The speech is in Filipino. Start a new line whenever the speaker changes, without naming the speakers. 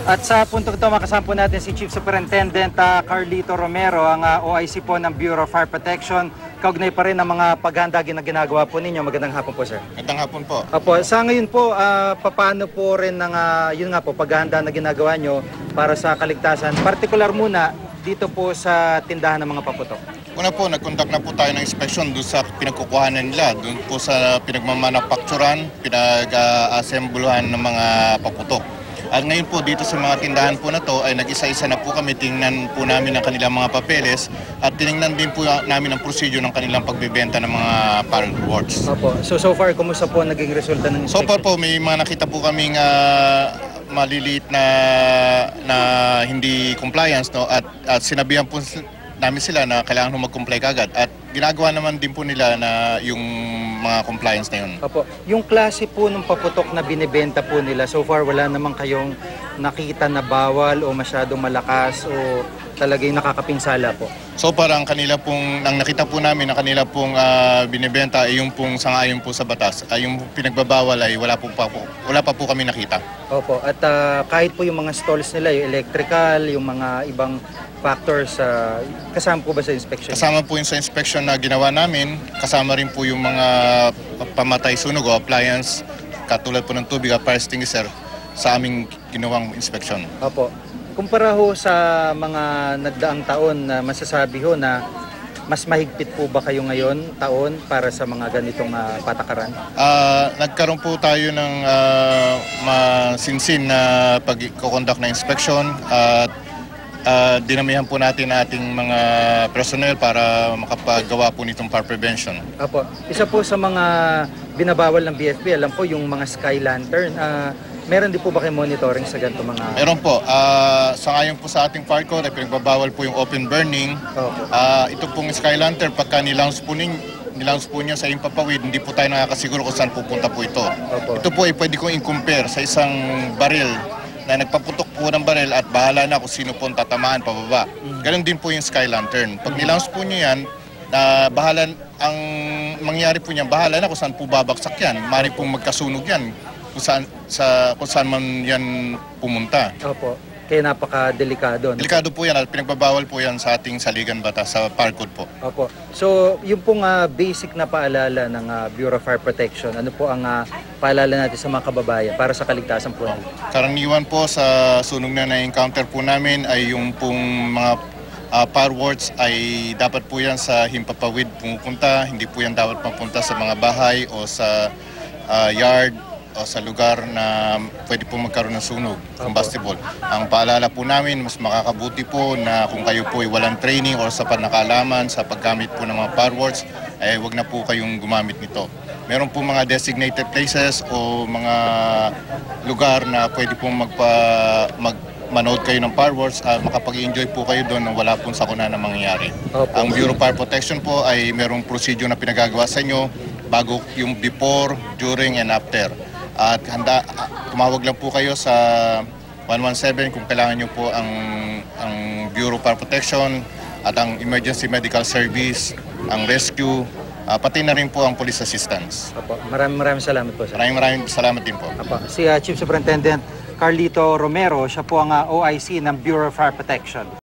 At sa puntong ito, makasama po natin si Chief Superintendent Carlito Romero, ang OIC po ng Bureau of Fire Protection. Kaugnay pa rin ang mga paghahanda na ginagawa po ninyo. Magandang hapon po, sir.
Magandang hapon po.
Opo, sa ngayon po, paano po rin ng, yun nga po, paghahanda na ginagawa nyo para sa kaligtasan? Partikular muna dito po sa tindahan ng mga paputok.
Una po, nag-conduct na po tayo ng inspection doon sa pinagkukuhanan nila, doon po sa pinagmamanufacturan, pinag-assembluhan ng mga paputok. At ngayon po dito sa mga tindahan po na to ay nag-isa-isa na po kami, tingnan po namin ang kanilang mga papeles at tinignan din po namin ang procedure ng kanilang pagbebenta ng mga fireworks.
Opo. So far, kumusta po naging resulta ng inspection?
So far po, may mga nakita po kaming maliliit na hindi compliance, no? At sinabihan po namin sila na kailangan mag-comply kagad at ginagawa naman din po nila na yung mga compliance na yun.
Opo. Yung klase po ng paputok na binibenta po nila, so far wala naman kayong nakita na bawal o masyadong malakas o talagang nakakapinsala po?
So parang kanila pong, ang nakita po namin na kanila pong binibenta ay yung pong sangayon po sa batas, ay yung pinagbabawal ay wala pa po kami nakita.
Opo. At kahit po yung mga stalls nila, yung electrical, yung mga ibang factors, kasama po ba sa inspection?
Kasama po yung sa inspection na ginawa namin, kasama rin po yung mga pamatay sunog o appliance, katulad po ng tubig at fire extinguisher sa aming ginawang inspection.
Opo. Kumpara ho sa mga nagdaang taon, na masasabi ho na mas mahigpit po ba kayo ngayon taon para sa mga ganitong patakaran?
Nagkaroon po tayo ng masinsin na pag-conduct na inspection at dinamihan po natin ating mga personnel para makapagawa po nitong fire prevention.
Apo. Isa po sa mga binabawal ng BFP, alam po yung mga sky lantern. Meron din po ba kayo monitoring sa ganito mga...
Meron po. Sangayon po sa ating fire code ay pinagbabawal po yung open burning. Ito pong sky lantern, pagka nilaunch po niya sa impapawid, hindi po tayo nakakasiguro kung saan pupunta po ito.
Opo.
Ito po ay pwede kong i-compare sa isang baril na nagpaputok po ng baril at bahala na kung sino po ang tatamaan pababa. Ganon din po yung sky lantern. Pag nilaunch po niyo yan, bahala, ang mangyari po niyan, bahala na kung saan po babaksak yan. Mari pong magkasunog yan kung saan man yan pumunta.
Opo. Kaya napaka-delikado.
Delikado po yan at pinagbabawal po yan sa ating saligan batas, sa fire code po.
Opo. So, yung pong basic na paalala ng Bureau of Fire Protection, ano po ang paalala natin sa mga kababayan para sa kaligtasan po nila?
Karaniwan po sa sunog na na-encounter po namin ay yung pong mga fireworks ay dapat po yan sa himpapawid pumupunta, hindi po yan dapat mapunta sa mga bahay o sa yard o sa lugar na pwede po magkaroon ng sunog, combustible. Ang paalala po namin, mas makakabuti po na kung kayo po ay walang training o sapat na kaalaman sa paggamit po ng mga fireworks, ay wag na po kayong gumamit nito. Meron po mga designated places o mga lugar na pwede pong manood kayo ng fireworks at makapag-enjoy po kayo doon na wala pong sakuna na mangyayari. Ang Bureau of Fire Protection po ay merong procedure na pinagagawa sa inyo bago yung before, during, and after. At tumawag lang po kayo sa 117 kung kailangan nyo po ang Bureau of Fire Protection at ang Emergency Medical Service, ang rescue, pati na rin po ang police assistance.
Opo. Maraming salamat po, sir.
Maraming salamat din po.
Opo. Si Chief Superintendent Carlito Romero, siya po ang OIC ng Bureau of Fire Protection.